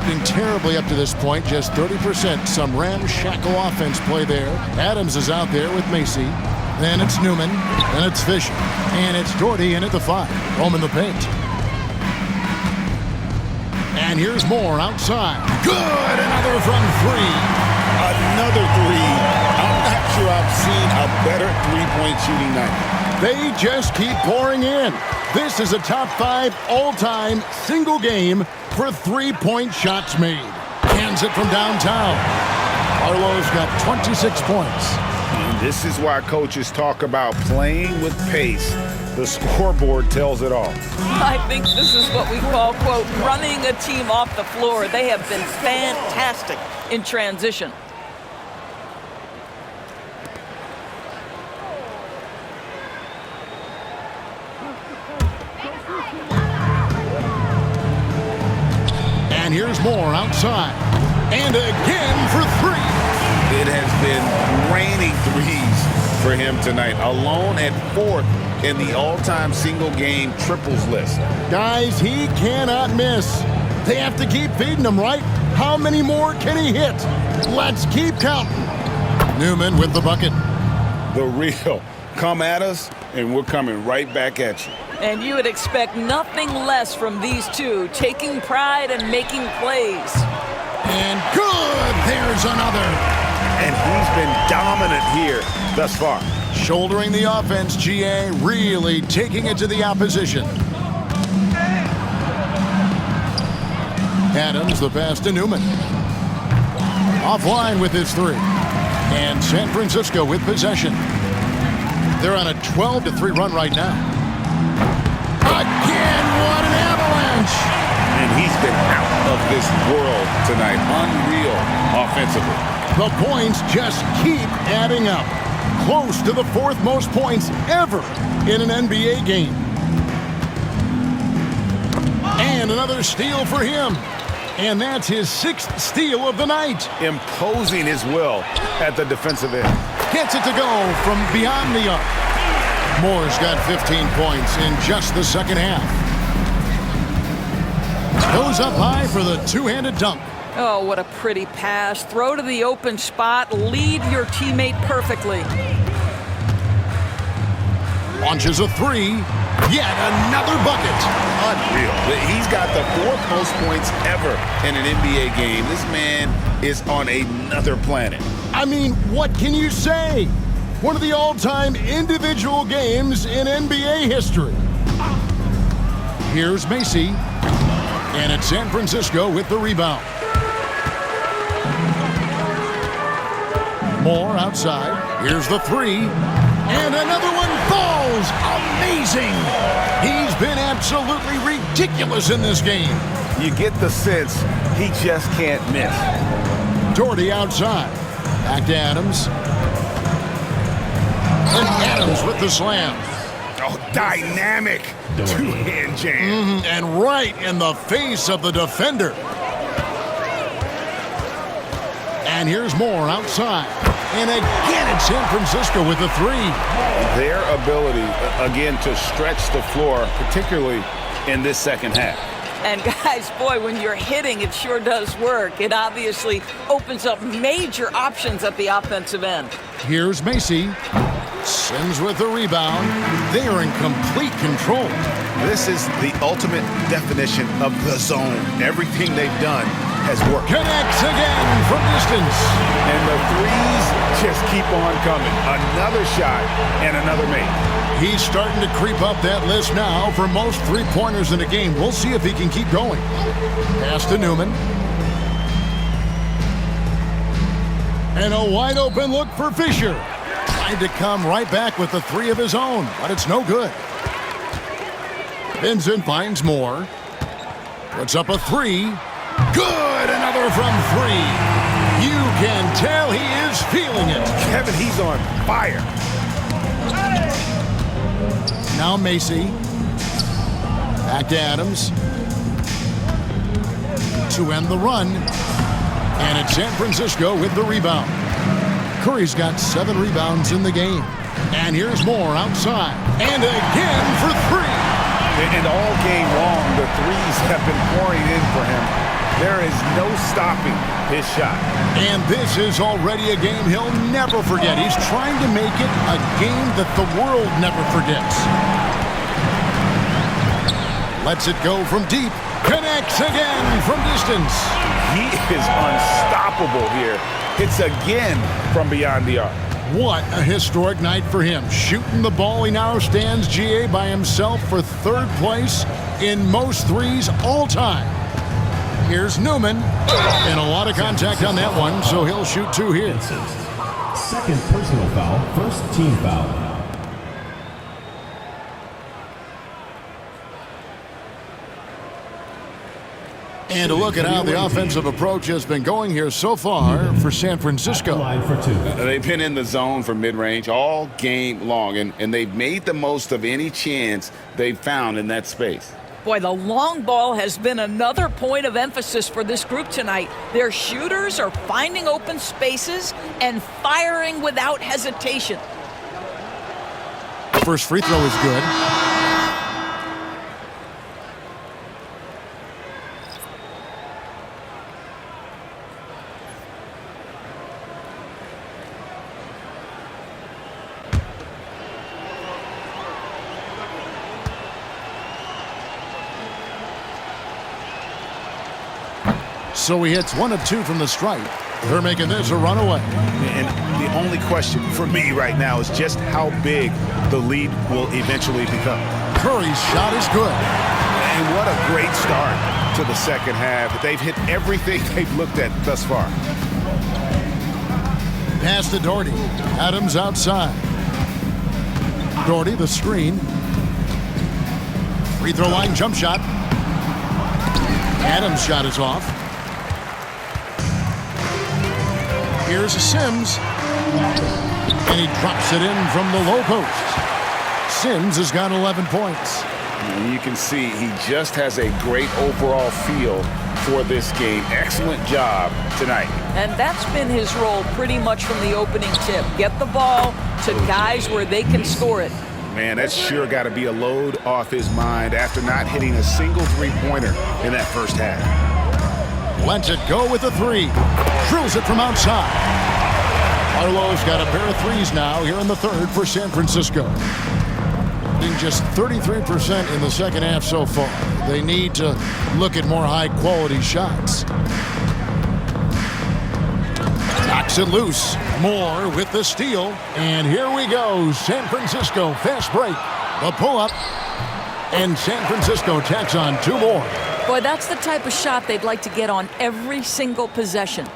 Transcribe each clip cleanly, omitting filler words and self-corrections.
looking terribly up to this point, just 30%. Some ramshackle offense play there. Adams is out there with Macy. Then it's Newman. Then it's Fisher. And it's Doherty in at the 5. Home in the paint. And here's Moore outside. Good! Another from 3. Another 3. I'm not sure I've seen a better three-point shooting night. They just keep pouring in. This is a top 5 all-time single game for three-point shots made. Hands it from downtown. Arlo's got 26 points. And this is why coaches talk about playing with pace. The scoreboard tells it all. I think this is what we call, quote, running a team off the floor. They have been fantastic in transition. And here's Moore outside. And again for 3. It has been raining threes for him tonight. Alone at 4th in the all-time single-game triples list. Guys, he cannot miss. They have to keep feeding him, right? How many more can he hit? Let's keep counting. Newman with the bucket. The real. Come at us, and we're coming right back at you. And you would expect nothing less from these two, taking pride and making plays. And good! There's another. And he's been dominant here thus far. Shouldering the offense, GA, really taking it to the opposition. Adams, the pass to Newman. Offline with his 3. And San Francisco with possession. They're on a 12-3 run right now. Again, what an avalanche! And he's been out of this world tonight. Unreal offensively. The points just keep adding up. Close to the 4th most points ever in an NBA game. And another steal for him. And that's his 6th steal of the night. Imposing his will at the defensive end. Gets it to go from beyond the arc. Moore's got 15 points in just the second half. Goes up high for the two-handed dunk. Oh, what a pretty pass. Throw to the open spot. Lead your teammate perfectly. Launches a 3. Yet another bucket. Unreal. He's got the 4th most points ever in an NBA game. This man is on another planet. I mean, what can you say? One of the all-time individual games in NBA history. Here's Macy. And it's San Francisco with the rebound. Moore outside. Here's the 3. And another one falls. Amazing. He's been absolutely ridiculous in this game. You get the sense he just can't miss. Doherty outside. Back to Adams. And Adams with the slam. Oh, dynamic two-hand jam. And right in the face of the defender. And here's Moore outside. And again, it's San Francisco with the 3. Their ability, again, to stretch the floor, particularly in this second half. And guys, boy, when you're hitting, it sure does work. It obviously opens up major options at the offensive end. Here's Macy. Sims with the rebound. They are in complete control. This is the ultimate definition of the zone. Everything they've done has worked. Connects again from distance. And the threes just keep on coming. Another shot and another make. He's starting to creep up that list now for most three-pointers in a game. We'll see if he can keep going. Pass to Newman. And a wide-open look for Fisher. Trying to come right back with the 3 of his own, but it's no good. Vincent finds Moore. Puts up a 3. Good! Another from 3. You can tell he is feeling it. Kevin, he's on fire. Now Macy. Back to Adams. To end the run. And it's San Francisco with the rebound. Curry's got 7 rebounds in the game. And here's Moore outside. And again for 3. And all game long, the threes have been pouring in for him. There is no stopping his shot. And this is already a game he'll never forget. He's trying to make it a game that the world never forgets. Lets it go from deep. Connects again from distance. He is unstoppable here. Hits again from beyond the arc. What a historic night for him. Shooting the ball, he now stands GA by himself for third place in most threes all time. Here's Newman, and a lot of contact on that one, so he'll shoot two here. Second personal foul, first team foul. And a look at how the offensive approach has been going here so far for San Francisco. Line for two. They've been in the zone for mid-range all game long, and they've made the most of any chance they've found in that space. Boy, the long ball has been another point of emphasis for this group tonight. Their shooters are finding open spaces and firing without hesitation. First free throw is good. So he hits 1 of 2 from the stripe. They're making this a runaway. And the only question for me right now is just how big the lead will eventually become. Curry's shot is good. And what a great start to the second half. They've hit everything they've looked at thus far. Pass to Doherty. Adams outside. Doherty, the screen. Free throw line jump shot. Adams' shot is off. Here's Sims. And he drops it in from the low post. Sims has got 11 points. And you can see he just has a great overall feel for this game. Excellent job tonight. And that's been his role pretty much from the opening tip. Get the ball to guys where they can score it. Man, that's sure got to be a load off his mind after not hitting a single three-pointer in that first half. Lets it go with a three. Drills it from outside. Arlo's got a pair of threes now here in the third for San Francisco. In just 33% in the second half so far. They need to look at more high-quality shots. Knocks it loose. Moore with the steal. And here we go. San Francisco fast break. The pull-up. And San Francisco tacks on 2 more. Boy, that's the type of shot they'd like to get on every single possession.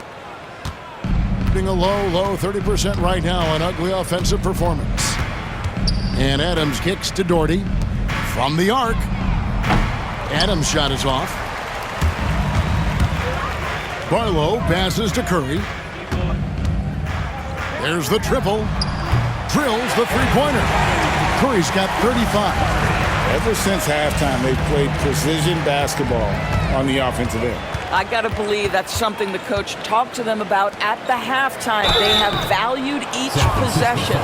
Being a low 30% right now, an ugly offensive performance. And Adams kicks to Doherty from the arc. Adams' shot is off. Barlow passes to Curry. There's the triple. Drills the three-pointer. Curry's got 35. Ever since halftime, they've played precision basketball on the offensive end. I got to believe that's something the coach talked to them about at the halftime. They have valued each possession.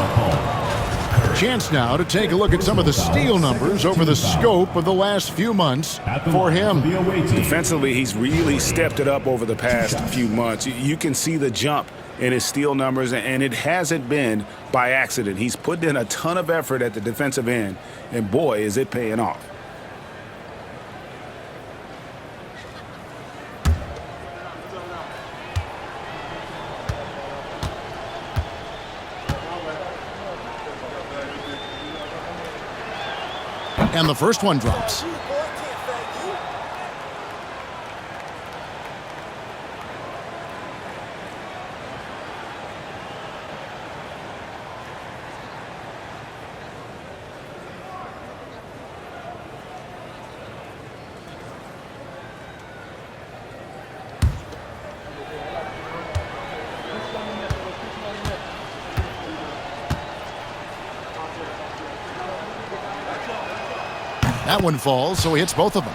Chance now to take a look at some of the steal numbers over the scope of the last few months for him. Defensively, he's really stepped it up over the past few months. You can see the jump in his steal numbers, and it hasn't been by accident. He's put in a ton of effort at the defensive end, and boy, is it paying off. And the first one drops. That one falls, so he hits both of them.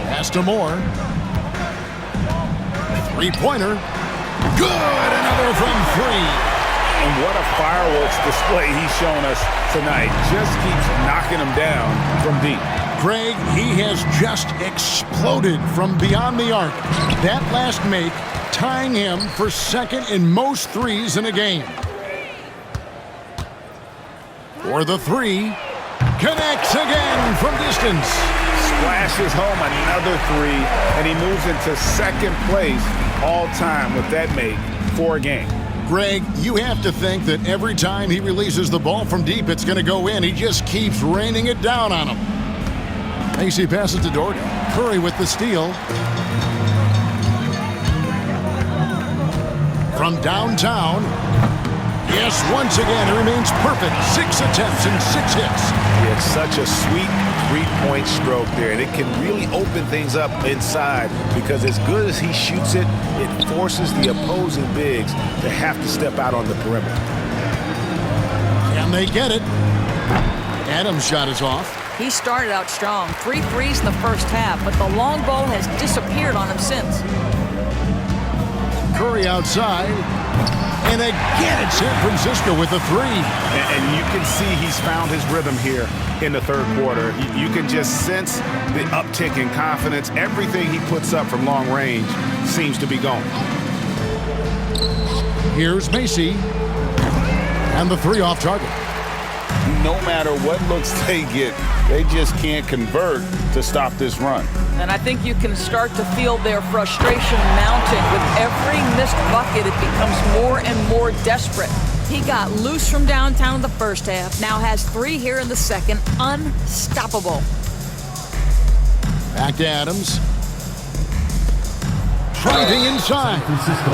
Pass to Moore. Three-pointer. Good! Another from 3. And what a fireworks display he's shown us tonight. Just keeps knocking them down from deep. Greg, he has just exploded from beyond the arc. That last make tying him for second in most threes in a game. For the three, connects again from distance. Splashes home another three, and he moves into second place all time with that make for a game. Greg, you have to think that every time he releases the ball from deep, it's going to go in. He just keeps raining it down on him. Macy passes to Doherty. Curry with the steal. From downtown. Yes, once again, it remains perfect. 6 attempts and 6 hits. It's such a sweet three-point stroke there, and it can really open things up inside because as good as he shoots it, it forces the opposing bigs to have to step out on the perimeter. And they get it. Adams' shot is off. He started out strong. 3 threes in the first half, but the long ball has disappeared on him since. Curry outside. And again, it's San Francisco with a three. And you can see he's found his rhythm here in the third quarter. You can just sense the uptick in confidence. Everything he puts up from long range seems to be going. Here's Macy. And the three off target. No matter what looks they get, they just can't convert to stop this run. And I think you can start to feel their frustration mounting. With every missed bucket, it becomes more and more desperate. He got loose from downtown in the first half, now has 3 here in the second. Unstoppable. Back to Adams. Driving inside.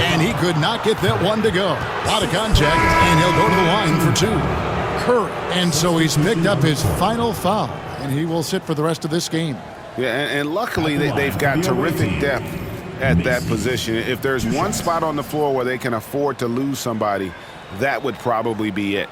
And he could not get that one to go. Out of contact, and he'll go to the line for 2. Curry. And so he's picked up his final foul, and he will sit for the rest of this game. Yeah, and luckily they've got terrific depth at that position. If there's one spot on the floor where they can afford to lose somebody, that would probably be it.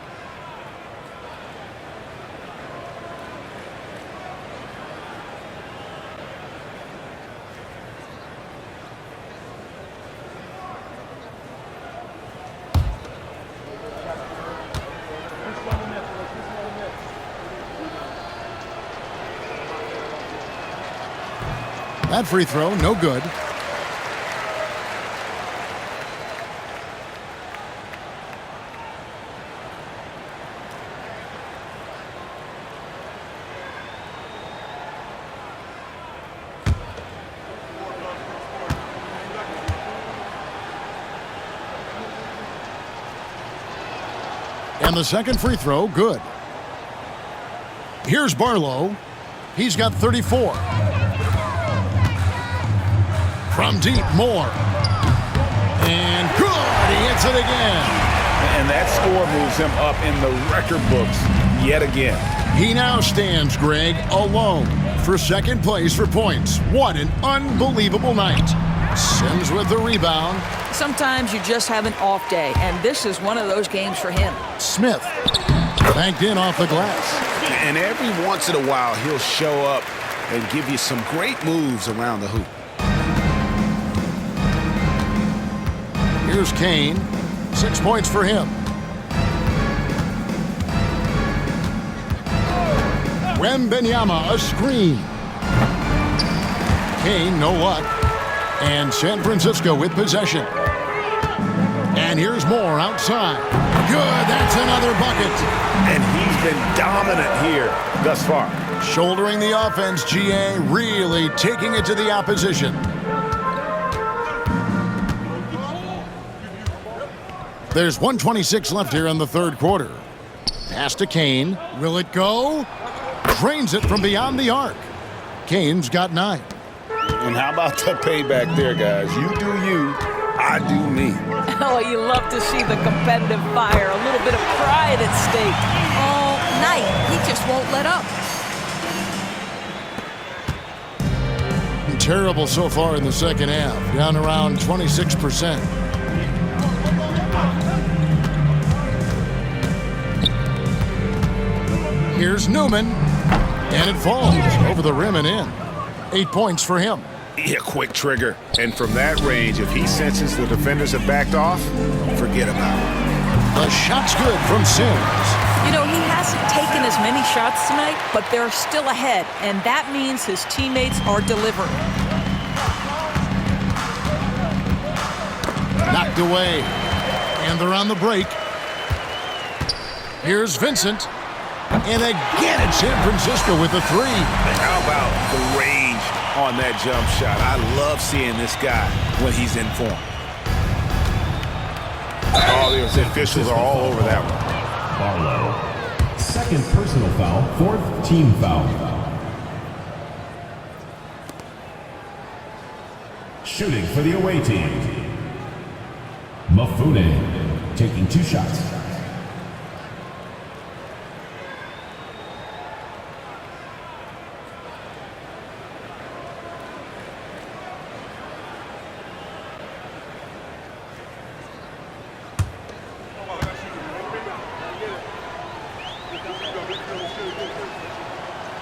That free throw, no good. And the second free throw, good. Here's Barlow. He's got 34. From deep, more. And good, he hits it again. And that score moves him up in the record books yet again. He now stands, Greg, alone for second place for points. What an unbelievable night. Sims with the rebound. Sometimes you just have an off day, and this is one of those games for him. Smith banked in off the glass. And every once in a while, he'll show up and give you some great moves around the hoop. Here's Kane. 6 points for him. Wembanyama, a screen. Kane, no luck. And San Francisco with possession. And here's more outside. Good, that's another bucket. And he's been dominant here thus far. Shouldering the offense, GA, really taking it to the opposition. There's 1:26 left here in the third quarter. Pass to Kane. Will it go? Drains it from beyond the arc. Kane's got 9. And how about the payback there, guys? You do you, I do me. Oh, you love to see the competitive fire. A little bit of pride at stake. All night, he just won't let up. Terrible so far in the second half. Down around 26%. Here's Newman, and it falls over the rim and in. 8 points for him. Yeah, quick trigger. And from that range, if he senses the defenders have backed off, forget about it. The shot's good from Sims. You know, he hasn't taken as many shots tonight, but they're still ahead, and that means his teammates are delivering. Knocked away. And they're on the break. Here's Vincent. And again it's San Francisco with a three. How about the range on that jump shot? I love seeing this guy when he's in form. Oh, the officials are all over that one. Barlow. Second personal foul, fourth team foul. Shooting for the away team. Mafune taking 2 shots.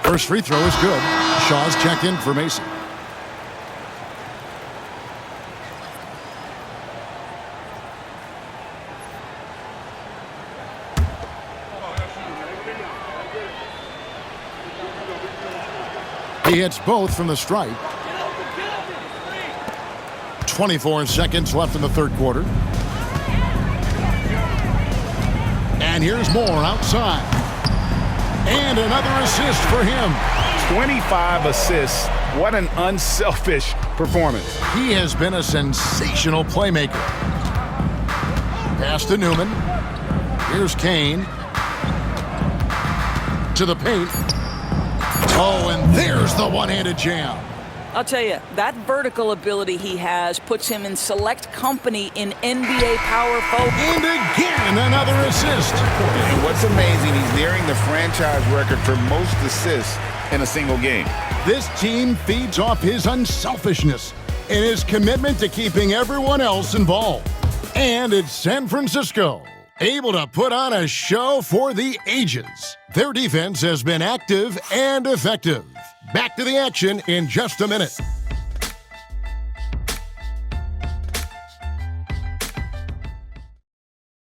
First free throw is good. Shaw's checked in for Mason. He hits both from the stripe. 24 seconds left in the third quarter. And here's Moore outside. And another assist for him. 25 assists. What an unselfish performance. He has been a sensational playmaker. Pass to Newman. Here's Kane. To the paint. Oh, and there's the one-handed jam. I'll tell you, that vertical ability he has puts him in select company in NBA power forward. And again, another assist. And what's amazing, he's nearing the franchise record for most assists in a single game. This team feeds off his unselfishness and his commitment to keeping everyone else involved. And it's San Francisco, able to put on a show for the ages. Their defense has been active and effective. Back to the action in just a minute.